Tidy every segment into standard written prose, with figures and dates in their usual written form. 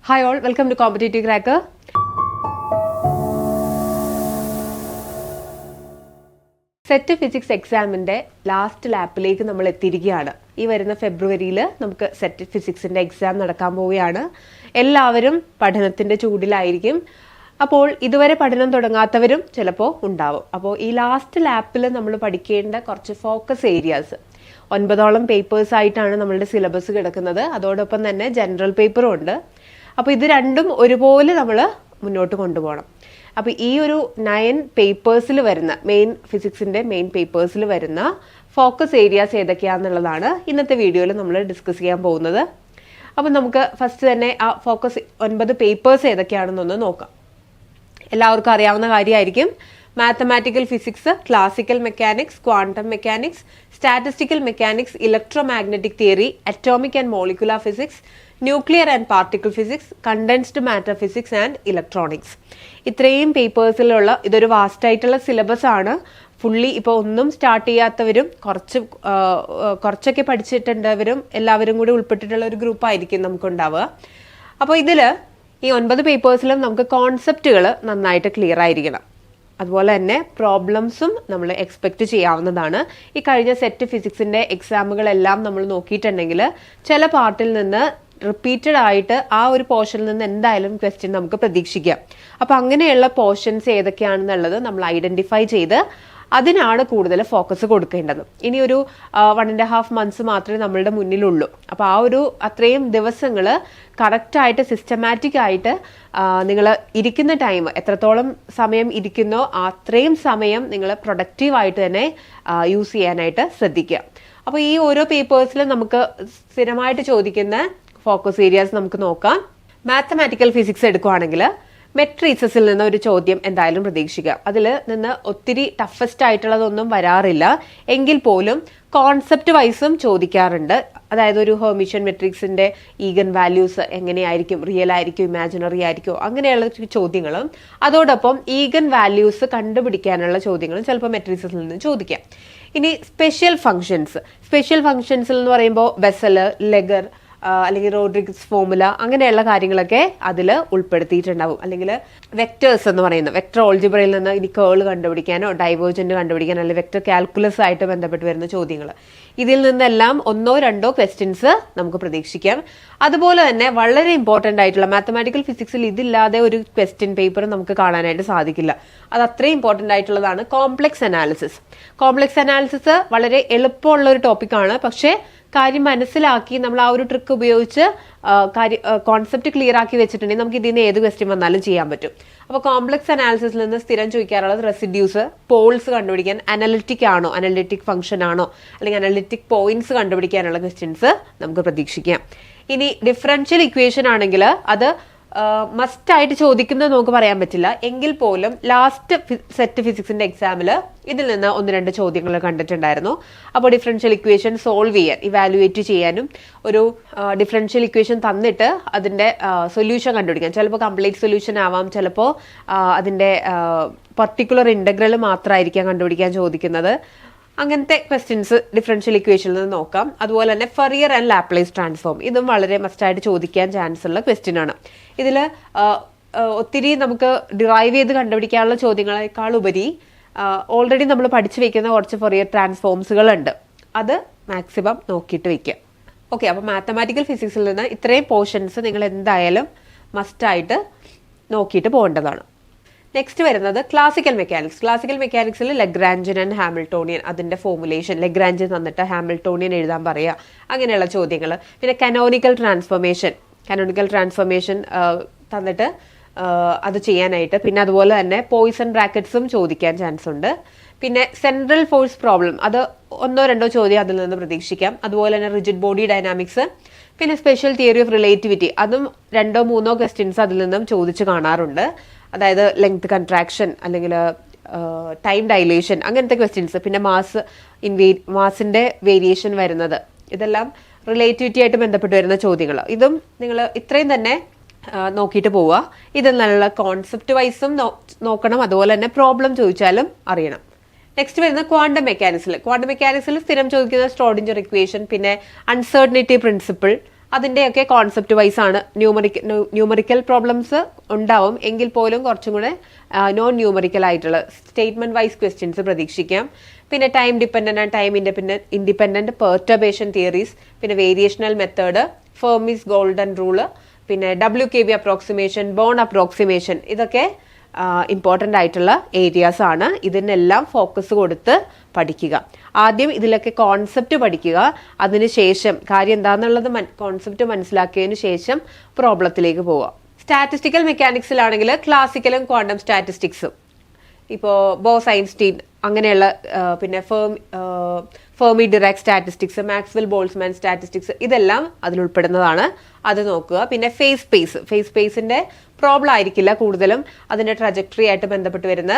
Hi all, welcome to Competitive Cracker. Set physics എക്സാമിൻ്റെ last ലാപ്പിലേക്ക് നമ്മൾ എത്തിയിരിക്കുകയാണ്. ഈ വരുന്ന ഫെബ്രുവരിയിൽ നമുക്ക് സെറ്റ് ഫിസിക്സിൻ്റെ എക്സാം നടക്കാൻ പോവുകയാണ്. എല്ലാവരും പഠനത്തിൻ്റെ ചൂടിലായിരിക്കും. അപ്പോൾ ഇതുവരെ പഠനം തുടങ്ങാത്തവരും ചിലപ്പോൾ ഉണ്ടാവും. അപ്പോൾ ഈ ലാസ്റ്റ് ലാപ്പിൽ നമ്മൾ പഠിക്കേണ്ട കുറച്ച് ഫോക്കസ് ഏരിയാസ് 9ഓളം പേപ്പേഴ്സ് ആയിട്ടാണ് നമ്മളുടെ സിലബസ് കിടക്കുന്നത്. അതോടൊപ്പം തന്നെ ജനറൽ പേപ്പറും ഉണ്ട്. അപ്പോൾ ഇത് രണ്ടും ഒരുപോലെ നമ്മൾ മുന്നോട്ട് കൊണ്ടുപോകണം. അപ്പോൾ ഈ ഒരു 9 പേപ്പേഴ്സിൽ വരുന്ന ഫിസിക്സിൻ്റെ മെയിൻ പേപ്പേഴ്സിൽ വരുന്ന ഫോക്കസ് ഏരിയാസ് ഏതൊക്കെയാണെന്നുള്ളതാണ് ഇന്നത്തെ വീഡിയോയിൽ നമ്മൾ ഡിസ്കസ് ചെയ്യാൻ പോകുന്നത്. അപ്പം നമുക്ക് ഫസ്റ്റ് തന്നെ ആ ഫോക്കസ് 9 പേപ്പേഴ്സ് ഏതൊക്കെയാണെന്നൊന്ന് നോക്കാം. എല്ലാവർക്കും അറിയാവുന്ന കാര്യമായിരിക്കും. Mathematical physics, classical mechanics, quantum mechanics, statistical mechanics, electromagnetic theory, atomic and molecular physics, nuclear and particle physics, condensed matter physics and electronics. ഇത്രയും പേപ്പേഴ്സിലുള്ള ഇതൊരു വാസ്റ്റ് ആയിട്ടുള്ള സിലബസ് ആണ്. ഫുള്ളി ഇപ്പോൾ ഒന്നും സ്റ്റാർട്ട് ചെയ്യാത്തവരും കുറച്ചൊക്കെ പഠിച്ചിട്ടുണ്ടവരും എല്ലാവരും കൂടി ഉൾപ്പെട്ടിട്ടുള്ള ഒരു ഗ്രൂപ്പായിരിക്കും നമുക്കുണ്ടാവുക. അപ്പോൾ ഇതിൽ ഈ 9 പേപ്പേഴ്സിലും നമുക്ക് കോൺസെപ്റ്റുകൾ നന്നായിട്ട് ക്ലിയർ ആയിരിക്കണം. അതുപോലെ തന്നെ പ്രോബ്ലംസും നമ്മൾ എക്സ്പെക്റ്റ് ചെയ്യാവുന്നതാണ്. ഈ കഴിഞ്ഞ സെറ്റ് ഫിസിക്സിൻ്റെ എക്സാമുകളെല്ലാം നമ്മൾ നോക്കിയിട്ടുണ്ടെങ്കിൽ ചില പാർട്ടിൽ നിന്ന് റിപ്പീറ്റഡ് ആയിട്ട് ആ ഒരു പോർഷനിൽ നിന്ന് എന്തായാലും ക്വസ്റ്റ്യൻ നമുക്ക് പ്രതീക്ഷിക്കാം. അപ്പോൾ അങ്ങനെയുള്ള പോർഷൻസ് ഏതൊക്കെയാണെന്നുള്ളത് നമ്മൾ ഐഡന്റിഫൈ ചെയ്ത് അതിനാണ് കൂടുതൽ ഫോക്കസ് കൊടുക്കേണ്ടത്. ഇനി ഒരു 1.5 months മാത്രമേ നമ്മളുടെ മുന്നിലുള്ളൂ. അപ്പോൾ ആ ഒരു അത്രയും ദിവസങ്ങൾ കറക്റ്റായിട്ട് സിസ്റ്റമാറ്റിക് ആയിട്ട് നിങ്ങൾ ഇരിക്കുന്ന ടൈം എത്രത്തോളം സമയം ഇരിക്കുന്നോ അത്രയും സമയം നിങ്ങൾ പ്രൊഡക്റ്റീവായിട്ട് തന്നെ യൂസ് ചെയ്യാനായിട്ട് ശ്രദ്ധിക്കുക. അപ്പോൾ ഈ ഓരോ പേപ്പേഴ്സിലും നമുക്ക് സ്ഥിരമായിട്ട് ചോദിക്കുന്ന ഫോക്കസ് ഏരിയാസ് നമുക്ക് നോക്കാം. മാത്തമാറ്റിക്കൽ ഫിസിക്സ് എടുക്കുകയാണെങ്കിൽ മെട്രീസസിൽ നിന്ന് ഒരു ചോദ്യം എന്തായാലും പ്രതീക്ഷിക്കാം. അതിൽ നിന്ന് ഒത്തിരി ടഫസ്റ്റ് ആയിട്ടുള്ളതൊന്നും വരാറില്ല. എങ്കിൽ പോലും കോൺസെപ്റ്റ് വൈസും ചോദിക്കാറുണ്ട്. അതായത് ഒരു ഹെർമിഷ്യൻ മെട്രിക്സിന്റെ ഈഗൻ വാല്യൂസ് എങ്ങനെയായിരിക്കും, റിയൽ ആയിരിക്കും, ഇമാജിനറി ആയിരിക്കും, അങ്ങനെയുള്ള ചോദ്യങ്ങളും അതോടൊപ്പം ഈഗൻ വാല്യൂസ് കണ്ടുപിടിക്കാനുള്ള ചോദ്യങ്ങളും ചിലപ്പോൾ മെട്രിക്സിൽ നിന്ന് ചോദിക്കാം. ഇനി സ്പെഷ്യൽ ഫംഗ്ഷൻസിൽ എന്ന് പറയുമ്പോൾ ബെസല്, ലെഗർ അല്ലെങ്കിൽ റോഡ്രിഗ്സ് ഫോർമുല അങ്ങനെയുള്ള കാര്യങ്ങളൊക്കെ അതിൽ ഉൾപ്പെടുത്തിയിട്ടുണ്ടാവും. അല്ലെങ്കിൽ വെക്ടേഴ്സ് എന്ന് പറയുന്നത് വെക്ടർ ഓൾജിബ്രയിൽ നിന്ന് ഇനി കേൾ കണ്ടുപിടിക്കാനോ ഡൈവേർജന്റ് കണ്ടുപിടിക്കാനോ അല്ലെങ്കിൽ വെക്ടർ കാൽക്കുലസ് ആയിട്ട് ബന്ധപ്പെട്ട് വരുന്ന ചോദ്യങ്ങൾ, ഇതിൽ നിന്നെല്ലാം 1-2 ക്വസ്റ്റ്യൻസ് നമുക്ക് പ്രതീക്ഷിക്കാം. അതുപോലെ തന്നെ വളരെ ഇമ്പോർട്ടൻ്റ് ആയിട്ടുള്ള മാത്തമാറ്റിക്കൽ ഫിസിക്സിൽ ഇതില്ലാതെ ഒരു ക്വസ്റ്റ്യൻ പേപ്പർ നമുക്ക് കാണാനായിട്ട് സാധിക്കില്ല. അത് അത്രയും ഇമ്പോർട്ടൻ്റ് ആയിട്ടുള്ളതാണ് കോംപ്ലക്സ് അനാലിസിസ്. വളരെ എളുപ്പമുള്ള ഒരു ടോപ്പിക്കാണ്. പക്ഷേ കാര്യം മനസ്സിലാക്കി നമ്മൾ ആ ഒരു ട്രിക്ക് ഉപയോഗിച്ച് കോൺസെപ്റ്റ് ക്ലിയർ ആക്കി വെച്ചിട്ടുണ്ടെങ്കിൽ നമുക്ക് ഇതിൽ നിന്ന് ഏത് ക്വസ്റ്റ്യൻ വന്നാലും ചെയ്യാൻ പറ്റും. അപ്പോൾ കോംപ്ലക്സ് അനാലിസിസിൽ നിന്ന് സ്ഥിരം ചോദിക്കാറുള്ളത് റെസിഡ്യൂസ്, പോൾസ് കണ്ടുപിടിക്കാൻ, അനലിറ്റിക് ഫംഗ്ഷൻ ആണോ അല്ലെങ്കിൽ അനലിറ്റിക് പോയിന്റ്സ് കണ്ടുപിടിക്കാനുള്ള ക്വസ്റ്റ്യൻസ് നമുക്ക് പ്രതീക്ഷിക്കാം. ഇനി ഡിഫറൻഷ്യൽ ഇക്വേഷൻ ആണെങ്കിൽ അത് മസ്റ്റ് ആയിട്ട് ചോദിക്കുന്നത് നമുക്ക് പറയാൻ പറ്റില്ല. എങ്കിൽ പോലും ലാസ്റ്റ് സെറ്റ് ഫിസിക്സിന്റെ എക്സാമിൽ ഇതിൽ നിന്ന് 1-2 ചോദ്യങ്ങൾ കണ്ടിട്ടുണ്ടായിരുന്നു. അപ്പോൾ ഡിഫറൻഷ്യൽ ഇക്വേഷൻ സോൾവ് ചെയ്യാൻ, ഇവാലുവേറ്റ് ചെയ്യാനും ഒരു ഡിഫറൻഷ്യൽ ഇക്വേഷൻ തന്നിട്ട് അതിന്റെ സൊല്യൂഷൻ കണ്ടുപിടിക്കാൻ, ചിലപ്പോൾ കംപ്ലീറ്റ് സൊല്യൂഷൻ ആവാം, ചിലപ്പോൾ അതിന്റെ പർട്ടിക്കുലർ ഇന്റഗ്രൽ മാത്രമായിരിക്കാം കണ്ടുപിടിക്കാൻ ചോദിക്കുന്നത്. അങ്ങനത്തെ ക്വസ്റ്റ്യൻസ് ഡിഫറൻഷ്യൽ ഇക്വേഷനിൽ നിന്ന് നോക്കാം. അതുപോലെ തന്നെ ഫറിയർ ആൻഡ് ലാപ്ലേസ് ട്രാൻസ്ഫോം, ഇതും വളരെ മസ്റ്റായിട്ട് ചോദിക്കാൻ ചാൻസ് ഉള്ള ക്വസ്റ്റ്യൻ ആണ്. ഇതിൽ ഒത്തിരി നമുക്ക് ഡിറൈവ് ചെയ്ത് കണ്ടുപിടിക്കാനുള്ള ചോദ്യങ്ങളെക്കാൾ ഉപരി ഓൾറെഡി നമ്മൾ പഠിച്ചു വെക്കുന്ന കുറച്ച് ഫറിയർ ട്രാൻസ്ഫോംസുകളുണ്ട്. അത് മാക്സിമം നോക്കിയിട്ട് വെക്കുക. ഓക്കെ, അപ്പോൾ മാത്തമാറ്റിക്കൽ ഫിസിക്സിൽ നിന്ന് ഇത്രയും പോർഷൻസ് നിങ്ങൾ എന്തായാലും മസ്റ്റായിട്ട് നോക്കിയിട്ട് പോകേണ്ടതാണ്. നെക്സ്റ്റ് വരുന്നത് ക്ലാസിക്കൽ മെക്കാനിക്സിൽ ലഗ്രാഞ്ചിയൻ ആൻഡ് ഹാമിൽട്ടോണിയൻ, അതിന്റെ ഫോർമുലേഷൻ, ലഗ്രാഞ്ചിയൻ തന്നിട്ട് ഹാമിൽട്ടോണിയൻ എഴുതാൻ പറയുക, അങ്ങനെയുള്ള ചോദ്യങ്ങൾ. പിന്നെ കനോണിക്കൽ ട്രാൻസ്ഫോർമേഷൻ തന്നിട്ട് അത് ചെയ്യാനായിട്ട്. പിന്നെ അതുപോലെ തന്നെ പോയിസൺ ബ്രാക്കറ്റ്സും ചോദിക്കാൻ ചാൻസ് ഉണ്ട്. പിന്നെ സെൻട്രൽ ഫോഴ്സ് പ്രോബ്ലം, അത് 1-2 ചോദ്യം അതിൽ നിന്ന് പ്രതീക്ഷിക്കാം. അതുപോലെ തന്നെ റിജിഡ് ബോഡി ഡൈനാമിക്സ്, പിന്നെ സ്പെഷ്യൽ തിയറി ഓഫ് റിലേറ്റിവിറ്റി, അതും 2-3 ക്വസ്റ്റ്യൻസ് അതിൽ നിന്നും ചോദിച്ചു കാണാറുണ്ട്. അതായത് ലെങ്ത് കൺട്രാക്ഷൻ അല്ലെങ്കിൽ ടൈം ഡൈലേഷൻ, അങ്ങനത്തെ ക്വസ്റ്റ്യൻസ്. പിന്നെ മാസിന്റെ വേരിയേഷൻ വരുന്നത്, ഇതെല്ലാം റിലേറ്റിവിറ്റി ആയിട്ട് ബന്ധപ്പെട്ട് വരുന്ന ചോദ്യങ്ങൾ. ഇതും നിങ്ങൾ ഇത്രയും തന്നെ നോക്കിയിട്ട് പോവുക. ഇത് നല്ല കോൺസെപ്റ്റ് വൈസും നോക്കണം. അതുപോലെ തന്നെ പ്രോബ്ലം ചോദിച്ചാലും അറിയണം. നെക്സ്റ്റ് വരുന്നത് ക്വാണ്ടം മെക്കാനിക്സിൽ സ്ഥിരം ചോദിക്കുന്ന സ്ട്രോഡിഞ്ചർ ഇക്വേഷൻ, പിന്നെ അൺസർട്ടനിറ്റി പ്രിൻസിപ്പിൾ, അതിൻ്റെയൊക്കെ കോൺസെപ്റ്റ് വൈസ് ആണ്. ന്യൂമറിക്കൽ പ്രോബ്ലംസ് ഉണ്ടാവും, എങ്കിൽ പോലും കുറച്ചും കൂടെ നോൺ ന്യൂമറിക്കൽ ആയിട്ടുള്ള സ്റ്റേറ്റ്മെന്റ് വൈസ് ക്വസ്റ്റ്യൻസ് പ്രതീക്ഷിക്കാം. പിന്നെ time dependent and time independent perturbation theories, പിന്നെ variational method, Fermi's golden rule, പിന്നെ WKB അപ്രോക്സിമേഷൻ, ബോൺ അപ്രോക്സിമേഷൻ, ഇതൊക്കെ ഇമ്പോർട്ടൻ്റ് ആയിട്ടുള്ള ഏരിയാസ് ആണ്. ഇതിനെല്ലാം ഫോക്കസ് കൊടുത്ത് പഠിക്കുക. ആദ്യം ഇതിലൊക്കെ കോൺസെപ്റ്റ് പഠിക്കുക, അതിനുശേഷം കാര്യം എന്താണെന്നുള്ളത് കോൺസെപ്റ്റ് മനസ്സിലാക്കിയതിനു ശേഷം പ്രോബ്ലത്തിലേക്ക് പോവുക. സ്റ്റാറ്റിസ്റ്റിക്കൽ മെക്കാനിക്സിലാണെങ്കിൽ ക്ലാസിക്കലും ക്വാണ്ടം സ്റ്റാറ്റിസ്റ്റിക്സും, ഇപ്പോൾ ബോസ് ഐൻസ്റ്റീൻ അങ്ങനെയുള്ള, പിന്നെ Fermi Dirac statistics, Maxwell Boltzmann statistics, ഇതെല്ലാം അതിലുൾപ്പെടുന്നതാണ്. അത് നോക്കുക. പിന്നെ ഫേസ് സ്പേസിന്റെ പ്രോബ്ലം ആയിരിക്കില്ല കൂടുതലും, അതിന്റെ ട്രജക്ടറി ആയിട്ട് ബന്ധപ്പെട്ട് വരുന്ന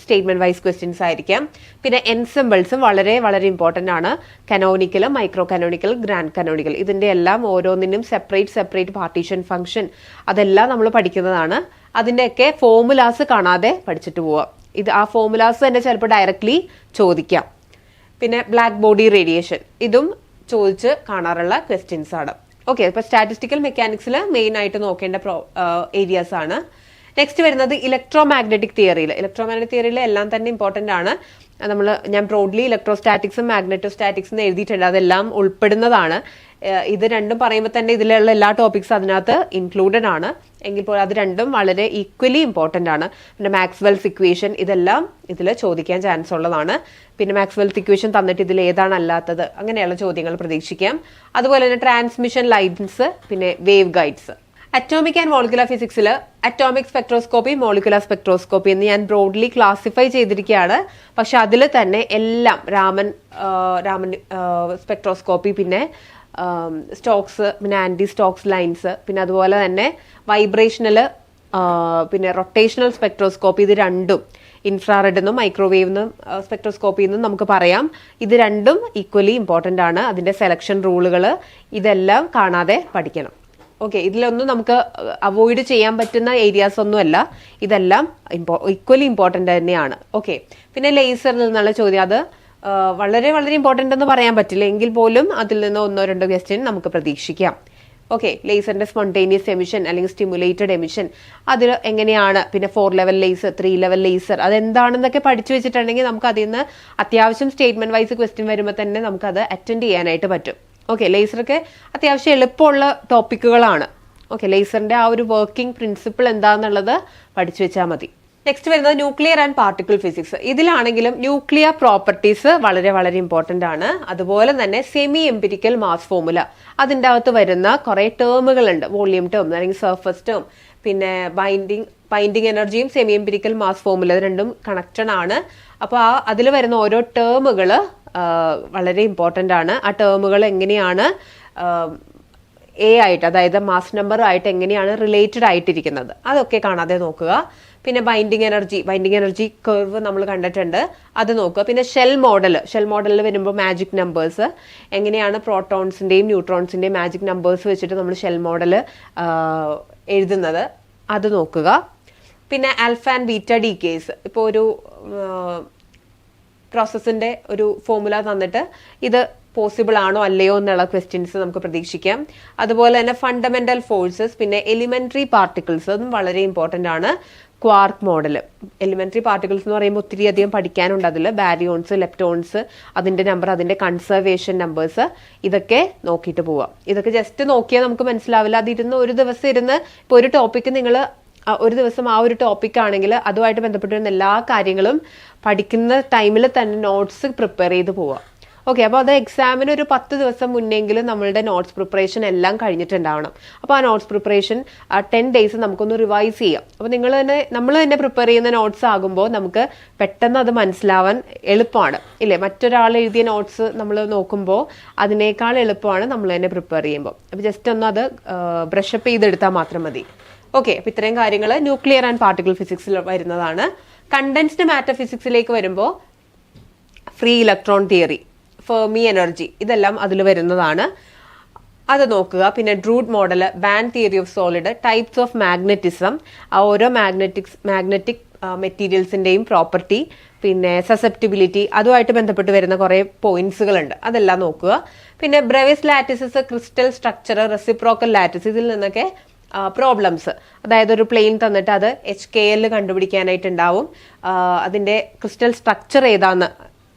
സ്റ്റേറ്റ്മെന്റ് വൈസ് ക്വസ്റ്റ്യൻസ് ആയിരിക്കാം. പിന്നെ എൻസെമ്പിൾസും വളരെ വളരെ ഇമ്പോർട്ടന്റ് ആണ്. Canonical, micro canonical, grand canonical, ഇതിന്റെ എല്ലാം ഓരോന്നിനും സെപ്പറേറ്റ് പാർട്ടീഷൻ ഫംഗ്ഷൻ, അതെല്ലാം നമ്മൾ പഠിക്കുന്നതാണ്. അതിന്റെയൊക്കെ ഫോർമുലാസ് കാണാതെ പഠിച്ചിട്ട് പോവാം. ആ ഫോർമുലാസ് തന്നെ ചിലപ്പോൾ ഡയറക്ട്ലി ചോദിക്കാം. പിന്നെ ബ്ലാക്ക് ബോഡി റേഡിയേഷൻ, ഇതും ചോദിച്ച് കാണാറുള്ള ക്വസ്റ്റ്യൻസ് ആണ്. ഓക്കെ, ഇപ്പൊ സ്റ്റാറ്റിസ്റ്റിക്കൽ മെക്കാനിക്സിൽ മെയിൻ ആയിട്ട് നോക്കേണ്ട ഏരിയാസ് ആണ്. നെക്സ്റ്റ് വരുന്നത് ഇലക്ട്രോ മാഗ്നറ്റിക് തിയറിയിൽ എല്ലാം തന്നെ ഇമ്പോർട്ടന്റ് ആണ്. ഞാൻ ബ്രോഡ്ലി ഇലക്ട്രോസ്റ്റാറ്റിക്സും മാഗ്നറ്റോസ്റ്റാറ്റിക്സും എഴുതിയിട്ടുണ്ട്, അതെല്ലാം ഉൾപ്പെടുന്നതാണ്. ഇത് രണ്ടും പറയുമ്പോൾ തന്നെ ഇതിലുള്ള എല്ലാ ടോപ്പിക്സും അതിനകത്ത് ഇൻക്ലൂഡഡ് ആണ്. എങ്കിൽ പോലും അത് രണ്ടും വളരെ ഈക്വലി ഇമ്പോർട്ടന്റ് ആണ്. പിന്നെ മാക്സ്വെൽസ് ഇക്വേഷൻ, ഇതെല്ലാം ഇതിൽ ചോദിക്കാൻ ചാൻസ് ഉള്ളതാണ്. പിന്നെ മാക്സ്വെൽസ് ഇക്വേഷൻ തന്നിട്ട് ഇതിൽ ഏതാണ് അല്ലാത്തത്, അങ്ങനെയുള്ള ചോദ്യങ്ങൾ പ്രതീക്ഷിക്കാം. അതുപോലെ തന്നെ ട്രാൻസ്മിഷൻ ലൈൻസ്, പിന്നെ wave guides. Atomic and molecular ഫിസിക്സിൽ അറ്റോമിക് സ്പെക്ട്രോസ്കോപ്പി, മോളിക്കുലർ സ്പെക്ട്രോസ്കോപ്പി എന്ന് ഞാൻ ബ്രോഡ്ലി ക്ലാസിഫൈ ചെയ്തിരിക്കുകയാണ്. പക്ഷെ അതിൽ തന്നെ എല്ലാം രാമൻ സ്പെക്ട്രോസ്കോപ്പി, പിന്നെ സ്റ്റോക്സ്, പിന്നെ ആന്റി സ്റ്റോക്സ് ലൈൻസ്, പിന്നെ അതുപോലെ തന്നെ വൈബ്രേഷണൽ, പിന്നെ റൊട്ടേഷണൽ സ്പെക്ട്രോസ്കോപ്പി, ഇത് രണ്ടും ഇൻഫ്രാറെഡ് എന്നും മൈക്രോവേവ് എന്നും സ്പെക്ട്രോസ്കോപ്പി എന്നും നമുക്ക് പറയാം. ഇത് രണ്ടും ഈക്വലി ഇമ്പോർട്ടന്റ് ആണ്. അതിന്റെ സെലക്ഷൻ റൂളുകൾ ഇതെല്ലാം കാണാതെ പഠിക്കണം. ഓക്കെ, ഇതിലൊന്നും നമുക്ക് അവോയ്ഡ് ചെയ്യാൻ പറ്റുന്ന ഏരിയാസ് ഒന്നുമല്ല, ഇതെല്ലാം ഈക്വലി ഇമ്പോർട്ടന്റ് തന്നെയാണ്. ഓക്കെ, പിന്നെ ലേസറിൽ നിന്നുള്ള ചോദ്യം, അത് വളരെ വളരെ ഇമ്പോർട്ടന്റ് എന്ന് പറയാൻ പറ്റില്ല, എങ്കിൽ പോലും അതിൽ നിന്ന് 1-2 ക്വസ്റ്റ്യൻ നമുക്ക് പ്രതീക്ഷിക്കാം. ഓക്കെ, ലേസറിന്റെ സ്പോണ്ടേനിയസ് എമിഷൻ അല്ലെങ്കിൽ സ്റ്റിമുലേറ്റഡ് എമിഷൻ, അതിൽ എങ്ങനെയാണ്, പിന്നെ 4 ലെവൽ ലേസർ, 3 ലെവൽ ലേസർ, അതെന്താണെന്നൊക്കെ പഠിച്ചു വെച്ചിട്ടുണ്ടെങ്കിൽ നമുക്ക് അതിൽ നിന്ന് അത്യാവശ്യം സ്റ്റേറ്റ്മെന്റ് വൈസ് ക്വസ്റ്റ്യൻ വരുമ്പോൾ തന്നെ നമുക്ക് അത് അറ്റൻഡ് ചെയ്യാനായിട്ട് പറ്റും. ഓക്കെ, ലേസറൊക്കെ അത്യാവശ്യം എളുപ്പമുള്ള ടോപ്പിക്കുകളാണ്. ഓക്കെ, ലേസറിന്റെ ആ ഒരു വർക്കിംഗ് പ്രിൻസിപ്പിൾ എന്താണെന്നുള്ളത് പഠിച്ചു വെച്ചാൽ മതി. നെക്സ്റ്റ് വരുന്നത് ന്യൂക്ലിയർ ആൻഡ് പാർട്ടിക്കിൾ ഫിസിക്സ്. ഇതിലാണെങ്കിലും ന്യൂക്ലിയർ പ്രോപ്പർട്ടീസ് വളരെ വളരെ ഇമ്പോർട്ടന്റ് ആണ്. അതുപോലെ തന്നെ സെമി എംപിരിക്കൽ മാസ് ഫോർമുല, അതിൻ്റെ അകത്ത് വരുന്ന കുറെ ടേമുകളുണ്ട്. വോളിയം ടേം അല്ലെങ്കിൽ സർഫസ് ടേം, പിന്നെ ബൈൻഡിങ് എനർജിയും സെമി എംപിരിക്കൽ മാസ് ഫോർമുല, ഇത് രണ്ടും കണക്റ്റഡ് ആണ്. അപ്പോൾ അതിൽ വരുന്ന ഓരോ ടേമുകൾ വളരെ ഇമ്പോർട്ടന്റ് ആണ്. ആ ടേമുകൾ എങ്ങനെയാണ് ആയിട്ട്, അതായത് മാസ് നമ്പർ ആയിട്ട് എങ്ങനെയാണ് റിലേറ്റഡ് ആയിട്ടിരിക്കുന്നത്, അതൊക്കെ കാണാതെ നോക്കുക. പിന്നെ ബൈൻഡിങ് എനർജി കർവ് നമ്മൾ കണ്ടിട്ടുണ്ട്, അത് നോക്കുക. പിന്നെ ഷെൽ മോഡലിൽ വരുമ്പോൾ മാജിക് നമ്പേഴ്സ്, എങ്ങനെയാണ് പ്രോട്ടോൺസിന്റെയും ന്യൂട്രോൺസിന്റെയും മാജിക് നമ്പേഴ്സ് വെച്ചിട്ട് നമ്മൾ ഷെൽ മോഡൽ എഴുതുന്നത്, അത് നോക്കുക. പിന്നെ ആൽഫ ആൻഡ് ബീറ്റ ഡീക്കേസ്, ഇപ്പോൾ ഒരു പ്രോസസ്സിന്റെ ഒരു ഫോർമുല തന്നിട്ട് ഇത് പോസിബിൾ ആണോ അല്ലയോ എന്നുള്ള ക്വസ്റ്റ്യൻസ് നമുക്ക് പ്രതീക്ഷിക്കാം. അതുപോലെ തന്നെ ഫണ്ടമെന്റൽ ഫോഴ്സസ്, പിന്നെ എലിമെന്ററി പാർട്ടിക്കിൾസ്, അതും വളരെ ഇമ്പോർട്ടന്റ് ആണ്. ക്വാർക്ക് മോഡൽ, എലിമെന്ററി പാർട്ടിക്കിൾസ് എന്ന് പറയുമ്പോൾ ഒത്തിരി അധികം പഠിക്കാനുണ്ട്. അതിൽ ബാരിയോൺസ്, ലെപ്റ്റോൺസ്, അതിന്റെ നമ്പർ, അതിന്റെ കൺസർവേഷൻ നമ്പേഴ്സ്, ഇതൊക്കെ നോക്കിയിട്ട് പോവാം. ഇതൊക്കെ ജസ്റ്റ് നോക്കിയാൽ നമുക്ക് മനസ്സിലാവില്ല. അതിരുന്ന് ഒരു ദിവസം ഇരുന്ന് ഇപ്പോൾ ഒരു ടോപ്പിക്ക് നിങ്ങൾ ഒരു ദിവസം ആ ഒരു ടോപ്പിക് ആണെങ്കിൽ അതുമായിട്ട് ബന്ധപ്പെട്ടിരുന്ന എല്ലാ കാര്യങ്ങളും പഠിക്കുന്ന ടൈമിൽ തന്നെ നോട്ട്സ് പ്രിപ്പയർ ചെയ്ത് പോവാം. ഓക്കെ, അപ്പോൾ അത് എക്സാമിന് ഒരു 10 ദിവസം മുന്നെങ്കിലും നമ്മളുടെ നോട്ട്സ് പ്രിപ്പറേഷൻ എല്ലാം കഴിഞ്ഞിട്ടുണ്ടാവണം. അപ്പോൾ ആ നോട്ട്സ് പ്രിപ്പറേഷൻ 10 ഡേയ്സ് നമുക്കൊന്ന് റിവൈസ് ചെയ്യാം. അപ്പോൾ നമ്മൾ തന്നെ പ്രിപ്പയർ ചെയ്യുന്ന നോട്ട്സ് ആകുമ്പോൾ നമുക്ക് പെട്ടെന്ന് അത് മനസ്സിലാവാൻ എളുപ്പമാണ്, ഇല്ലേ? മറ്റൊരാൾ എഴുതിയ നോട്ട്സ് നമ്മൾ നോക്കുമ്പോൾ അതിനേക്കാൾ എളുപ്പമാണ് നമ്മൾ തന്നെ പ്രിപ്പയർ ചെയ്യുമ്പോൾ. അപ്പോൾ ജസ്റ്റ് ഒന്ന് അത് ബ്രഷപ്പ് ചെയ്തെടുത്താൽ മാത്രം മതി. ഓക്കെ, അപ്പോൾ ഇത്രയും കാര്യങ്ങൾ ന്യൂക്ലിയർ ആൻഡ് പാർട്ടിക്കിൾ ഫിസിക്സിൽ വരുന്നതാണ്. കണ്ടൻസ്ഡ് മാറ്റർ ഫിസിക്സിലേക്ക് വരുമ്പോൾ free electron theory, Fermi energy, ഇതെല്ലാം അതിൽ വരുന്നതാണ്. അത് നോക്കുക. പിന്നെ Drude model, band theory of solid, types of magnetism, ആ ഓരോ മാഗ്നറ്റിക് മെറ്റീരിയൽസിൻ്റെയും പ്രോപ്പർട്ടി, പിന്നെ സസെപ്റ്റിബിലിറ്റി, അതുമായിട്ട് ബന്ധപ്പെട്ട് വരുന്ന കുറേ പോയിന്റ്സുകളുണ്ട്, അതെല്ലാം നോക്കുക. പിന്നെ Bravais lattices, crystal structure, reciprocal lattice, ഇതിൽ നിന്നൊക്കെ പ്രോബ്ലംസ്, അതായത് ഒരു പ്ലെയിൻ തന്നിട്ട് അത് HKL കണ്ടുപിടിക്കാനായിട്ടുണ്ടാവും. അതിൻ്റെ ക്രിസ്റ്റൽ സ്ട്രക്ചർ ഏതാന്ന്,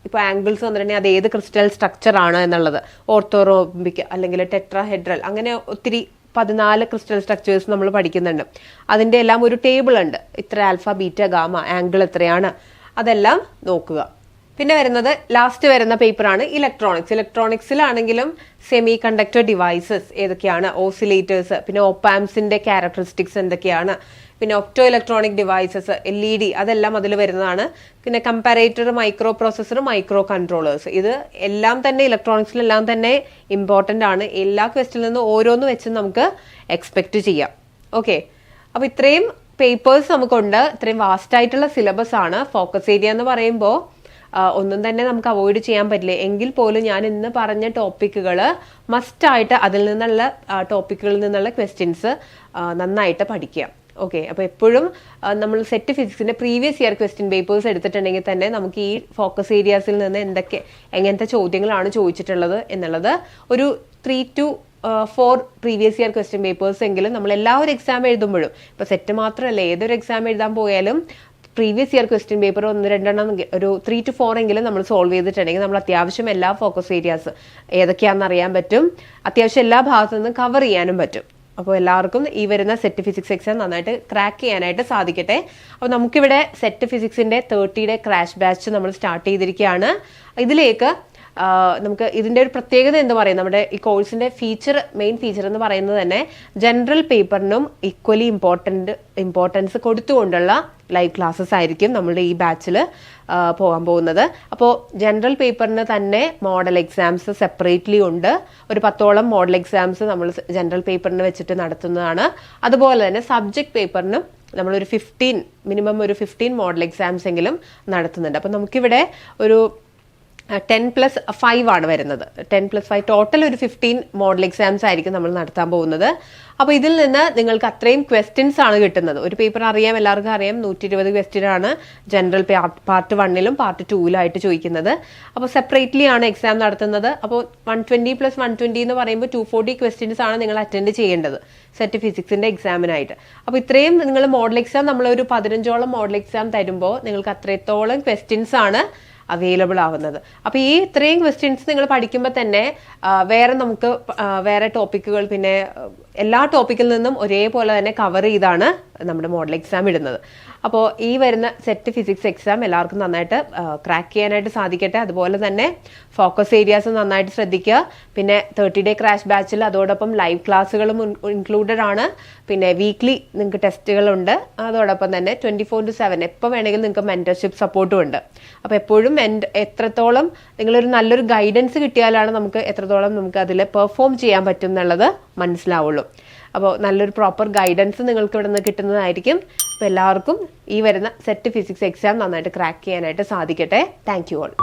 ഇപ്പോൾ ആംഗിൾസ് വന്നിട്ടുണ്ടെങ്കിൽ അത് ഏത് ക്രിസ്റ്റൽ സ്ട്രക്ചർ ആണ് എന്നുള്ളത്, ഓർത്തോറോംബിക് അല്ലെങ്കിൽ ടെട്രാഹെഡ്രൽ, അങ്ങനെ ഒത്തിരി 14 ക്രിസ്റ്റൽ സ്ട്രക്ചേഴ്സ് നമ്മൾ പഠിക്കുന്നുണ്ട്. അതിൻ്റെ എല്ലാം ഒരു ടേബിൾ ഉണ്ട്, ഇത്ര ആൽഫ ബീറ്റ ഗാമ, ആംഗിൾ എത്രയാണ്, അതെല്ലാം നോക്കുക. പിന്നെ വരുന്നത് ലാസ്റ്റ് വരുന്ന പേപ്പറാണ് ഇലക്ട്രോണിക്സ്. ഇലക്ട്രോണിക്സിലാണെങ്കിലും സെമി കണ്ടക്ടർ ഡിവൈസസ് ഏതൊക്കെയാണ്, ഓസിലേറ്റേഴ്സ്, പിന്നെ ഓപ്പാംസിന്റെ ക്യാരക്ടറിസ്റ്റിക്സ് എന്തൊക്കെയാണ്, പിന്നെ ഒപ്റ്റോ ഇലക്ട്രോണിക് ഡിവൈസസ്, LED, അതെല്ലാം അതിൽ വരുന്നതാണ്. പിന്നെ comparator, micro processor, micro controllers, ഇത് എല്ലാം തന്നെ ഇലക്ട്രോണിക്സിലെല്ലാം തന്നെ ഇമ്പോർട്ടൻ്റ് ആണ്. എല്ലാ ക്വസ്റ്റിൽ നിന്നും ഓരോന്ന് വെച്ച് നമുക്ക് എക്സ്പെക്ട് ചെയ്യാം. ഓക്കെ, അപ്പോൾ ഇത്രയും പേപ്പേഴ്സ് നമുക്കുണ്ട്. ഇത്രയും വാസ്റ്റ് ആയിട്ടുള്ള സിലബസ് ആണ്. ഫോക്കസ് ഏരിയ എന്ന് പറയുമ്പോൾ ഒന്നും തന്നെ നമുക്ക് അവോയ്ഡ് ചെയ്യാൻ പറ്റില്ല. എങ്കിൽ പോലും ഞാൻ ഇന്ന് പറഞ്ഞ ടോപ്പിക്കുകൾ മസ്റ്റായിട്ട് അതിൽ നിന്നുള്ള ടോപ്പിക്കുകളിൽ നിന്നുള്ള ക്വസ്റ്റ്യൻസ് നന്നായിട്ട് പഠിക്കുക. ഓക്കെ, അപ്പോൾ എപ്പോഴും നമ്മൾ സെറ്റ് ഫിസിക്സിന്റെ പ്രീവിയസ് ഇയർ ക്വസ്റ്റ്യൻ പേപ്പേഴ്സ് എടുത്തിട്ടുണ്ടെങ്കിൽ തന്നെ നമുക്ക് ഈ ഫോക്കസ് ഏരിയാസിൽ നിന്ന് എങ്ങനത്തെ ചോദ്യങ്ങളാണ് ചോദിച്ചിട്ടുള്ളത് എന്നുള്ളത് ഒരു 3 to 4 previous year question papers എങ്കിലും നമ്മൾ എല്ലാവരും എക്സാം എഴുതുമ്പോഴും, ഇപ്പോൾ സെറ്റ് മാത്രമല്ല ഏതൊരു എക്സാം എഴുതാൻ പോയാലും പ്രീവിയസ് ഇയർ ക്വസ്റ്റ്യൻ പേപ്പർ 1-2 ഒരു 3 to 4 എങ്കിലും നമ്മൾ സോൾവ് ചെയ്തിട്ടുണ്ടെങ്കിൽ നമ്മൾ അത്യാവശ്യം എല്ലാ ഫോക്കസ് ഏരിയാസ് ഏതൊക്കെയാണെന്ന് അറിയാൻ പറ്റും. അത്യാവശ്യം എല്ലാ ഭാഗത്തു നിന്നും കവർ ചെയ്യാനും പറ്റും. അപ്പോൾ എല്ലാവർക്കും ഈ വരുന്ന സെറ്റ് ഫിസിക്സ് എക്സാം നന്നായിട്ട് ക്രാക്ക് ചെയ്യാനായിട്ട് സാധിക്കട്ടെ. അപ്പോൾ നമുക്കിവിടെ സെറ്റ് ഫിസിക്സിന്റെ 30-യുടെ ക്രാഷ് ബാച്ച് നമ്മൾ സ്റ്റാർട്ട് ചെയ്തിരിക്കുകയാണ്. ഇതിലേക്ക് നമുക്ക് ഇതിന്റെ ഒരു പ്രത്യേകത എന്ന് പറയുന്നത്, നമ്മുടെ ഈ കോഴ്സിന്റെ മെയിൻ ഫീച്ചർ എന്ന് പറയുന്നത് തന്നെ ജനറൽ പേപ്പറിനും ഈക്വലി ഇമ്പോർട്ടൻസ് കൊടുത്തുകൊണ്ടുള്ള ലൈവ് ക്ലാസ്സസ് ആയിരിക്കും നമ്മളുടെ ഈ ബാച്ചിൽ പോകാൻ പോകുന്നത്. അപ്പോൾ ജനറൽ പേപ്പറിന് തന്നെ മോഡൽ എക്സാംസ് സെപ്പറേറ്റ്ലി ഉണ്ട്. ഒരു 10ഓളം മോഡൽ എക്സാംസ് നമ്മൾ ജനറൽ പേപ്പറിന് വെച്ചിട്ട് നടത്തുന്നതാണ്. അതുപോലെ തന്നെ സബ്ജക്ട് പേപ്പറിനും നമ്മളൊരു 15 മോഡൽ എക്സാംസ് എങ്കിലും നടത്തുന്നുണ്ട്. അപ്പോൾ നമുക്കിവിടെ ഒരു 10+5 ആണ് വരുന്നത്. 10+5 ടോട്ടൽ ഒരു 15 മോഡൽ എക്സാംസ് ആയിരിക്കും നമ്മൾ നടത്താൻ പോകുന്നത്. അപ്പോൾ ഇതിൽ നിന്ന് നിങ്ങൾക്ക് അത്രയും ക്വസ്റ്റ്യൻസ് ആണ് കിട്ടുന്നത്. ഒരു പേപ്പർ അറിയാം, എല്ലാവർക്കും അറിയാം, 120 ക്വസ്റ്റ്യൻ ആണ് ജനറൽ പാർട്ട് 1-ലും പാർട്ട് 2-ലും ചോദിക്കുന്നത്. അപ്പോൾ സെപ്പറേറ്റ്ലി ആണ് എക്സാം നടത്തുന്നത്. അപ്പോൾ 120+120 എന്ന് പറയുമ്പോൾ 240 ക്വസ്റ്റ്യൻസ് ആണ് നിങ്ങൾ അറ്റൻഡ് ചെയ്യേണ്ടത് സെറ്റ് ഫിസിക്സിന്റെ എക്സാമിനായിട്ട്. അപ്പോൾ ഇത്രയും നിങ്ങൾ മോഡൽ എക്സാം, നമ്മളൊരു 15ഓളം മോഡൽ എക്സാം തരുമ്പോൾ നിങ്ങൾക്ക് അത്രത്തോളം ക്വസ്റ്റ്യൻസ് ആണ് അവൈലബിൾ ആവുന്നത്. അപ്പോൾ ഈ ഇത്രയും ക്വസ്റ്റ്യൻസ് നിങ്ങൾ പഠിക്കുമ്പോൾ തന്നെ വേറെ ടോപ്പിക്കുകൾ, പിന്നെ എല്ലാ ടോപ്പിക്കിൽ നിന്നും ഒരേപോലെ തന്നെ കവർ ചെയ്താണ് നമ്മുടെ മോഡൽ എക്സാം ഇടുന്നത്. അപ്പോൾ ഈ വരുന്ന സെറ്റ് ഫിസിക്സ് എക്സാം എല്ലാവർക്കും നന്നായിട്ട് ക്രാക്ക് ചെയ്യാനായിട്ട് സാധിക്കട്ടെ. അതുപോലെ തന്നെ ഫോക്കസ് ഏരിയാസ് നന്നായിട്ട് ശ്രദ്ധിക്കുക. പിന്നെ 30-ഡേ ക്രാഷ് ബാച്ചിൽ അതോടൊപ്പം ലൈവ് ക്ലാസ്സുകളും ഇൻക്ലൂഡഡ് ആണ്. പിന്നെ വീക്ക്ലി നിങ്ങൾക്ക് ടെസ്റ്റുകളുണ്ട്. അതോടൊപ്പം തന്നെ 24/7 എപ്പോൾ വേണമെങ്കിലും നിങ്ങൾക്ക് മെന്റർഷിപ്പ് സപ്പോർട്ടും ഉണ്ട്. അപ്പോൾ എപ്പോഴും എത്രത്തോളം നിങ്ങളൊരു നല്ലൊരു ഗൈഡൻസ് കിട്ടിയാലാണ് നമുക്ക് എത്രത്തോളം നമുക്ക് അതിൽ പെർഫോം ചെയ്യാൻ പറ്റും എന്നുള്ളത് മനസ്സിലാവുള്ളൂ. അപ്പോൾ നല്ലൊരു പ്രോപ്പർ ഗൈഡൻസ് നിങ്ങൾക്ക് ഇവിടെ നിന്ന് കിട്ടുന്നതായിരിക്കും. അപ്പോൾ എല്ലാവർക്കും ഈ വരുന്ന സെറ്റ് ഫിസിക്സ് എക്സാം നന്നായിട്ട് ക്രാക്ക് ചെയ്യാനായിട്ട് സാധിക്കട്ടെ. Thank you all.